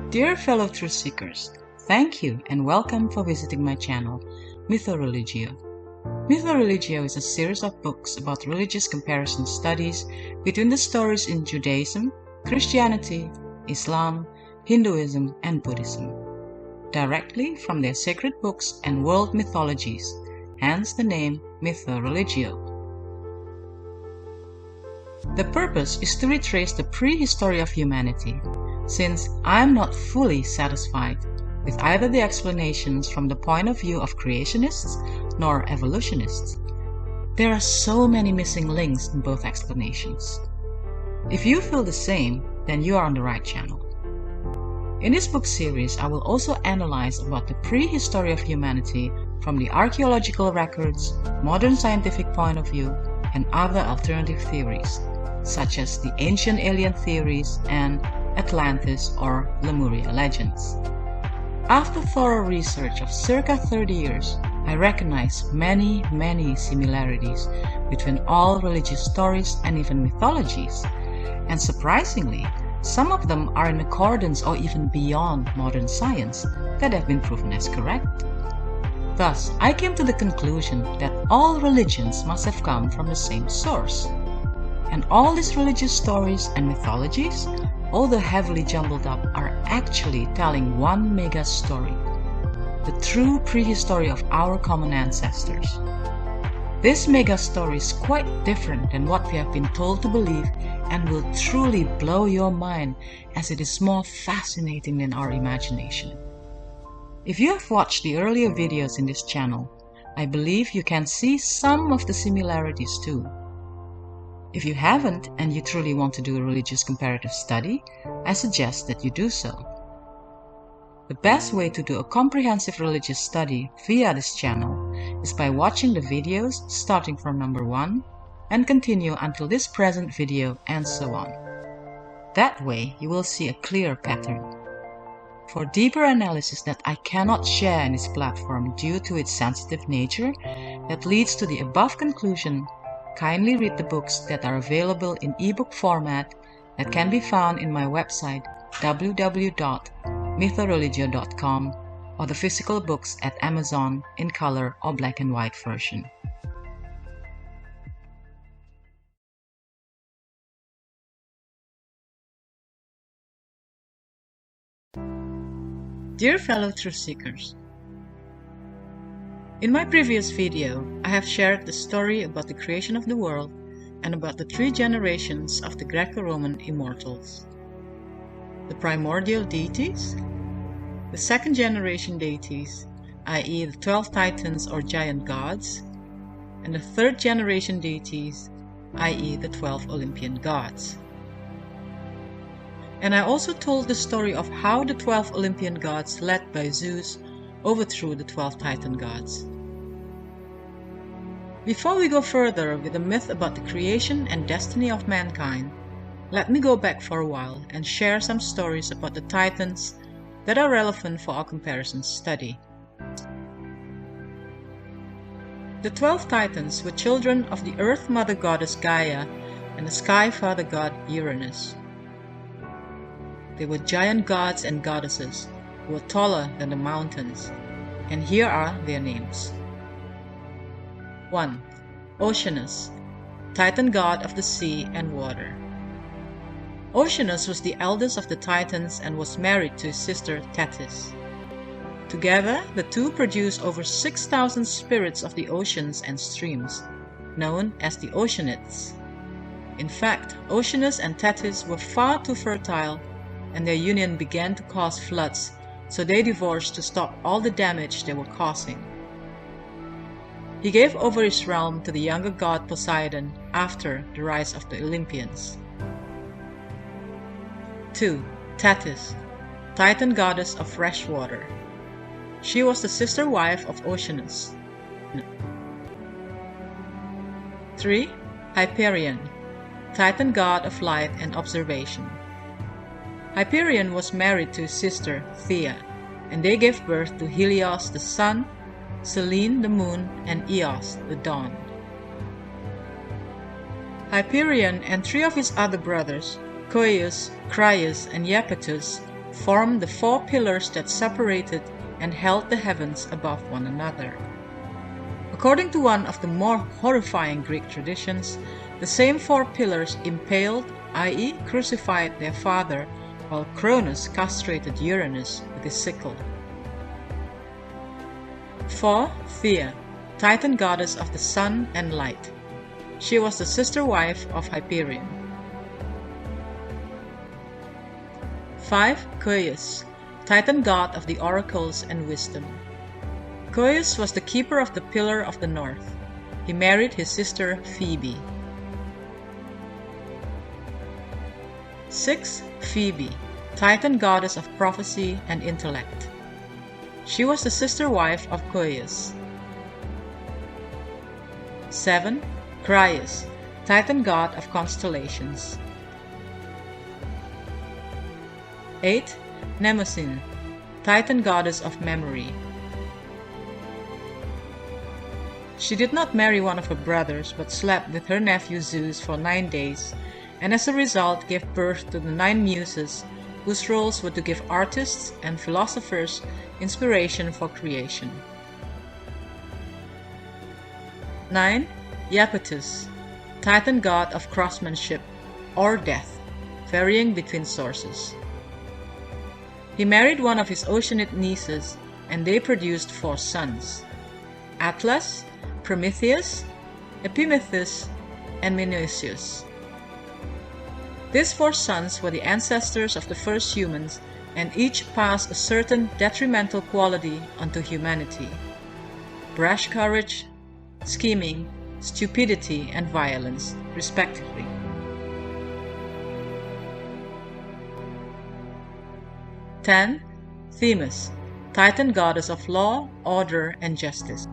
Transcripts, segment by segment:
Dear fellow truth seekers, thank you and welcome for visiting my channel, MythoReligio. MythoReligio is a series of books about religious comparison studies between the stories in Judaism, Christianity, Islam, Hinduism and Buddhism, directly from their sacred books and world mythologies, hence the name MythoReligio. The purpose is to retrace the prehistory of humanity, since I am not fully satisfied with either the explanations from the point of view of creationists nor evolutionists. There are so many missing links in both explanations. If you feel the same, then you are on the right channel. In this book series, I will also analyze about the prehistory of humanity from the archaeological records, modern scientific point of view, and other alternative theories, such as the ancient alien theories and Atlantis or Lemuria legends. After thorough research of circa 30 years, I recognize many similarities between all religious stories and even mythologies, and surprisingly, some of them are in accordance or even beyond modern science that have been proven as correct. Thus, I came to the conclusion that all religions must have come from the same source. And all these religious stories and mythologies, although heavily jumbled up, are actually telling one mega story, the true prehistory of our common ancestors. This mega story is quite different than what we have been told to believe and will truly blow your mind, as it is more fascinating than our imagination. If you have watched the earlier videos in this channel, I believe you can see some of the similarities too. If you haven't and you truly want to do a religious comparative study, I suggest that you do so. The best way to do a comprehensive religious study via this channel is by watching the videos starting from number 1 and continue until this present video and so on. That way you will see a clear pattern. For deeper analysis that I cannot share in this platform due to its sensitive nature that leads to the above conclusion, kindly read the books that are available in ebook format that can be found in my website www.mythoreligio.com or the physical books at Amazon in color or black and white version. Dear fellow truth seekers, in my previous video, I have shared the story about the creation of the world and about the 3 generations of the Greco-Roman immortals. The primordial deities, the 2nd generation deities, i.e. the 12 Titans or giant gods, and the 3rd generation deities, i.e. the 12 Olympian gods. And I also told the story of how the 12 Olympian gods led by Zeus overthrew the 12 Titan gods. Before we go further with the myth about the creation and destiny of mankind, let me go back for a while and share some stories about the Titans that are relevant for our comparison study. The 12 Titans were children of the Earth Mother Goddess Gaia and the Sky Father God Uranus. They were giant gods and goddesses who were taller than the mountains, and here are their names. 1. Oceanus, Titan god of the sea and water. Oceanus was the eldest of the Titans and was married to his sister Tethys. Together, the two produced over 6,000 spirits of the oceans and streams, known as the Oceanids. In fact, Oceanus and Tethys were far too fertile, and their union began to cause floods, so they divorced to stop all the damage they were causing. He gave over his realm to the younger god Poseidon after the rise of the Olympians. 2. Tethys, Titan goddess of fresh water. She was the sister wife of Oceanus. 3. Hyperion, Titan god of light and observation. Hyperion was married to his sister Thea, and they gave birth to Helios the sun, Selene the moon, and Eos the dawn. Hyperion and 3 of his other brothers, Coeus, Crius, and Iapetus, formed the four pillars that separated and held the heavens above one another. According to one of the more horrifying Greek traditions, the same four pillars impaled, i.e. crucified their father, while Cronus castrated Uranus with his sickle. 4. Thea, Titan goddess of the sun and light. She was the sister wife of Hyperion. 5. Coeus, Titan god of the oracles and wisdom. Coeus was the keeper of the Pillar of the North. He married his sister Phoebe. 6. Phoebe, Titan goddess of prophecy and intellect. She was the sister wife of Coeus. 7. Crius, Titan god of constellations. 8. Mnemosyne, Titan goddess of memory. She did not marry one of her brothers, but slept with her nephew Zeus for 9 days, and as a result gave birth to the 9 muses, whose roles were to give artists and philosophers inspiration for creation. 9. Iapetus, Titan god of craftsmanship or death, varying between sources. He married one of his Oceanid nieces, and they produced 4 sons: Atlas, Prometheus, Epimetheus, and Menoetius. These 4 sons were the ancestors of the first humans, and each passed a certain detrimental quality onto humanity: brash courage, scheming, stupidity, and violence, respectively. 10. Themis, Titan goddess of law, order, and justice.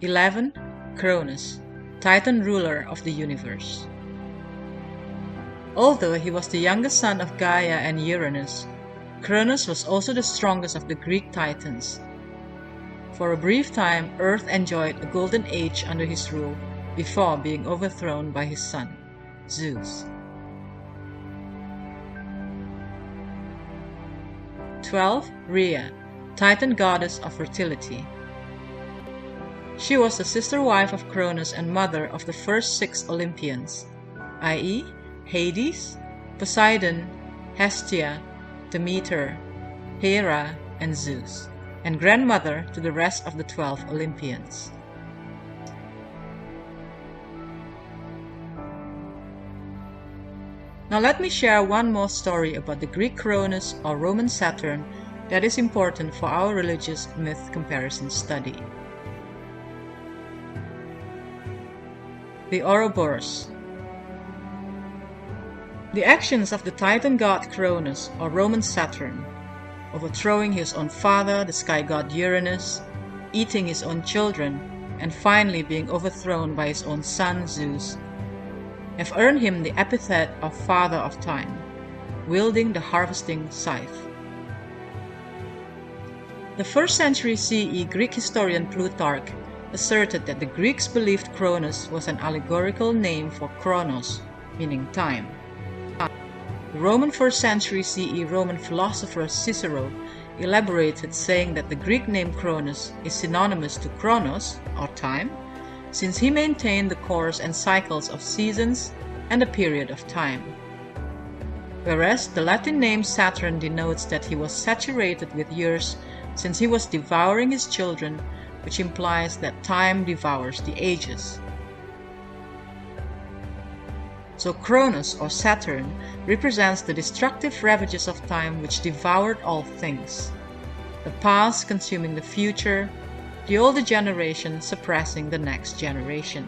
11. Cronus, Titan ruler of the universe. Although he was the youngest son of Gaia and Uranus, Cronus was also the strongest of the Greek Titans. For a brief time, Earth enjoyed a golden age under his rule before being overthrown by his son, Zeus. 12. Rhea, Titan goddess of fertility. She was the sister wife of Cronus and mother of the first 6 Olympians, i.e. Hades, Poseidon, Hestia, Demeter, Hera, and Zeus, and grandmother to the rest of the 12 Olympians. Now let me share one more story about the Greek Cronus or Roman Saturn that is important for our religious myth comparison study. The Ouroboros. The actions of the Titan god Cronus or Roman Saturn, overthrowing his own father, the sky god Uranus, eating his own children, and finally being overthrown by his own son Zeus, have earned him the epithet of Father of Time, wielding the harvesting scythe. The 1st century CE Greek historian Plutarch asserted that the Greeks believed Cronus was an allegorical name for Chronos, meaning time. The Roman 1st century CE Roman philosopher Cicero elaborated, saying that the Greek name Cronus is synonymous to Chronos, or time, since he maintained the course and cycles of seasons and a period of time. Whereas the Latin name Saturn denotes that he was saturated with years, since he was devouring his children, which implies that time devours the ages. So Cronus or Saturn represents the destructive ravages of time which devoured all things, the past consuming the future, the older generation suppressing the next generation.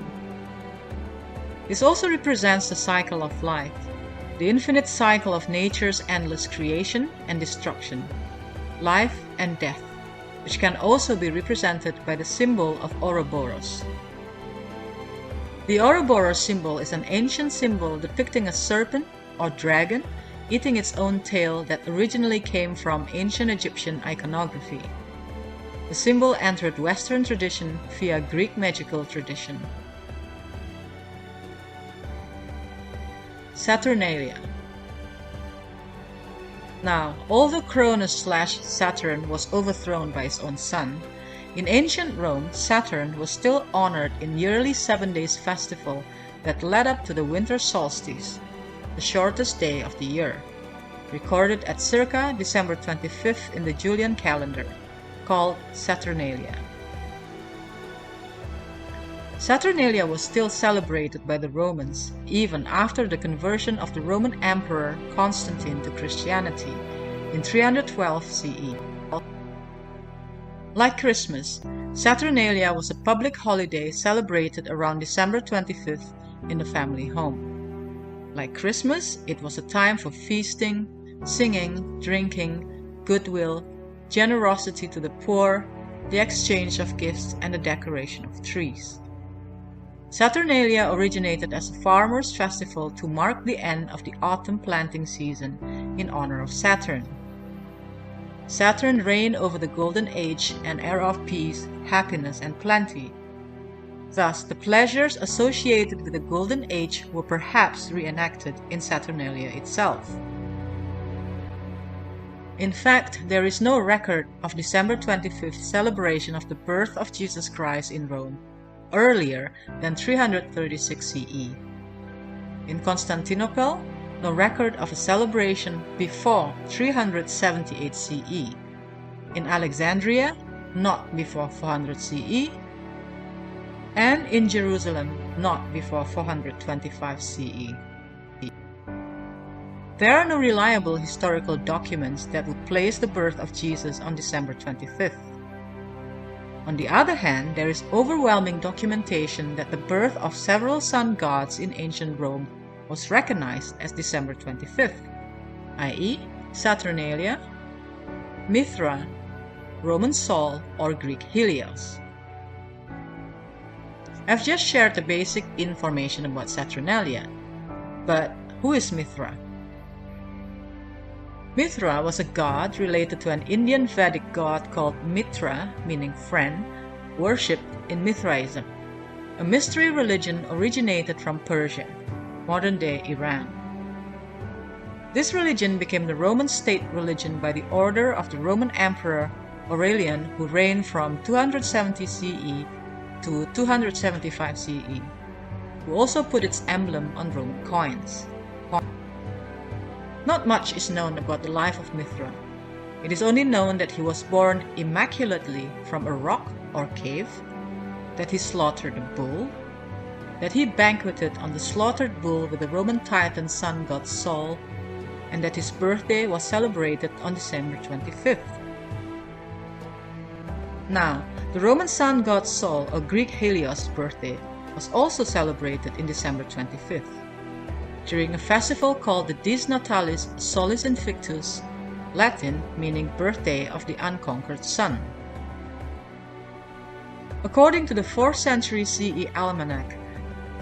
This also represents the cycle of life, the infinite cycle of nature's endless creation and destruction, life and death, which can also be represented by the symbol of Ouroboros. The Ouroboros symbol is an ancient symbol depicting a serpent or dragon eating its own tail that originally came from ancient Egyptian iconography. The symbol entered Western tradition via Greek magical tradition. Saturnalia. Now, although Cronus/Saturn was overthrown by his own son, in ancient Rome, Saturn was still honored in yearly 7 days festival that led up to the winter solstice, the shortest day of the year, recorded at circa December 25th in the Julian calendar, called Saturnalia. Saturnalia was still celebrated by the Romans even after the conversion of the Roman Emperor Constantine to Christianity in 312 CE. Like Christmas, Saturnalia was a public holiday celebrated around December 25th in the family home. Like Christmas, it was a time for feasting, singing, drinking, goodwill, generosity to the poor, the exchange of gifts, and the decoration of trees. Saturnalia originated as a farmers' festival to mark the end of the autumn planting season in honor of Saturn. Saturn reigned over the Golden Age, an era of peace, happiness, and plenty. Thus, the pleasures associated with the Golden Age were perhaps reenacted in Saturnalia itself. In fact, there is no record of December 25th celebration of the birth of Jesus Christ in Rome earlier than 336 CE. In Constantinople, no record of a celebration before 378 CE. In Alexandria, not before 400 CE. And in Jerusalem, not before 425 CE. There are no reliable historical documents that would place the birth of Jesus on December 25th. On the other hand, there is overwhelming documentation that the birth of several sun gods in ancient Rome was recognized as December 25th, i.e. Saturnalia, Mithra, Roman Sol, or Greek Helios. I've just shared the basic information about Saturnalia, but who is Mithra? Mithra was a god related to an Indian Vedic god called Mitra, meaning friend, worshipped in Mithraism, a mystery religion originated from Persia, modern-day Iran. This religion became the Roman state religion by the order of the Roman Emperor Aurelian, who reigned from 270 CE to 275 CE, who also put its emblem on Roman coins. Not much is known about the life of Mithra. It is only known that he was born immaculately from a rock or cave, that he slaughtered a bull, that he banqueted on the slaughtered bull with the Roman Titan sun god Sol, and that his birthday was celebrated on December 25th. Now, the Roman sun god Sol, or Greek Helios' birthday, was also celebrated in December 25th, during a festival called the Dies Natalis Solis Invictus, Latin meaning birthday of the unconquered sun. According to the 4th century CE almanac,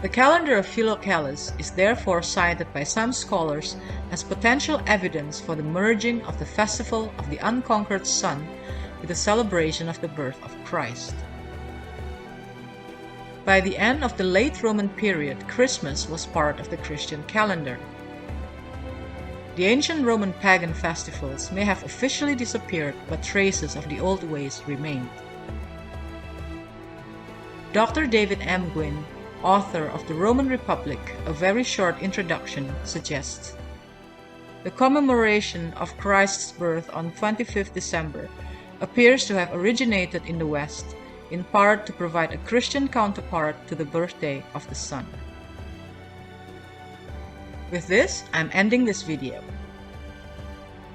the calendar of Philocalus is therefore cited by some scholars as potential evidence for the merging of the festival of the unconquered sun with the celebration of the birth of Christ. By the end of the late Roman period, Christmas was part of the Christian calendar. The ancient Roman pagan festivals may have officially disappeared, but traces of the old ways remained. Dr. David M. Gwynn, author of The Roman Republic, A Very Short Introduction, suggests the commemoration of Christ's birth on 25th December appears to have originated in the West, in part to provide a Christian counterpart to the birthday of the sun. With this, I'm ending this video.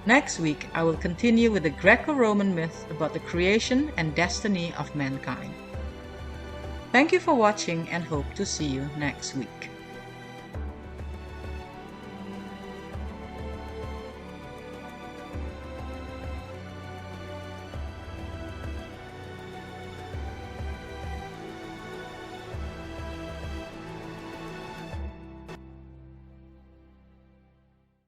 Next week, I will continue with the Greco-Roman myth about the creation and destiny of mankind. Thank you for watching and hope to see you next week.